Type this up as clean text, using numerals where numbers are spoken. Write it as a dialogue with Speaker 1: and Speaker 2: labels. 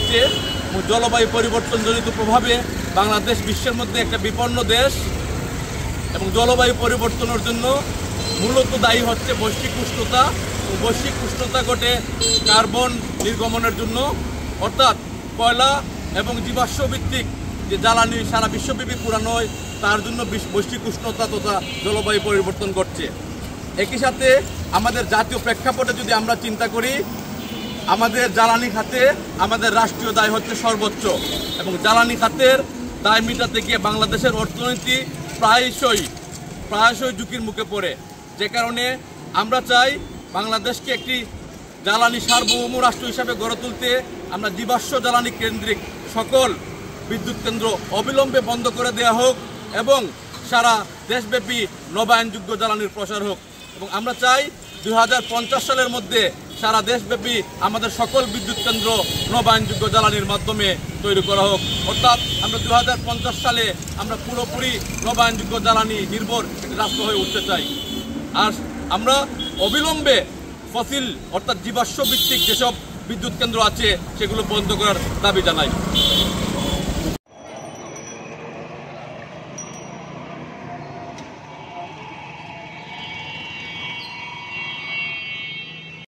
Speaker 1: হচ্ছে। জলবায়ু পরিবর্তনজনিত প্রভাবে বাংলাদেশ বিশ্বের মধ্যে একটা বিপন্ন দেশ এবং জলবায়ু পরিবর্তনের জন্য মূলত দায়ী হচ্ছে বৈশ্বিক উষ্ণতা। বৈশ্বিক উষ্ণতা ঘটে কার্বন নির্গমনের জন্য, অর্থাৎ কয়লা এবং জীবাশ্ম ভিত্তিক যে জ্বালানি সারা বিশ্বব্যাপী পুরানো হয় তার জন্য বৈশ্বিক উষ্ণতা তথা জলবায়ু পরিবর্তন ঘটছে। একই সাথে আমাদের জাতীয় প্রেক্ষাপটে যদি আমরা চিন্তা করি, আমাদের জ্বালানি খাতে আমাদের রাষ্ট্রীয় দায় হচ্ছে সর্বোচ্চ এবং জ্বালানি খাতের দায় মেটাতে গিয়ে বাংলাদেশের অর্থনীতি প্রায়শই ঝুঁকির মুখে পড়ে। যে কারণে আমরা চাই বাংলাদেশকে একটি জ্বালানি সার্বভৌম রাষ্ট্র হিসাবে গড়ে তুলতে আমরা জীবাশ্ম জ্বালানি কেন্দ্রিক সকল বিদ্যুৎ কেন্দ্র অবিলম্বে বন্ধ করে দেওয়া হোক এবং সারা দেশব্যাপী নবায়নযোগ্য জ্বালানির প্রসার হোক। এবং আমরা চাই 2050 সালের মধ্যে সারা দেশব্যাপী আমাদের সকল বিদ্যুৎ কেন্দ্র নবায়নযোগ্য জ্বালানির মাধ্যমে তৈরি করা হোক। অর্থাৎ আমরা 2050 সালে আমরা পুরোপুরি নবায়নযোগ্য জ্বালানি নির্ভর একটি রাষ্ট্র হয়ে উঠতে চাই। আর আমরা অবিলম্বে ফসিল অর্থাৎ জীবাশ্ম ভিত্তিক যেসব বিদ্যুৎ কেন্দ্র আছে সেগুলো বন্ধ করার দাবি জানাই।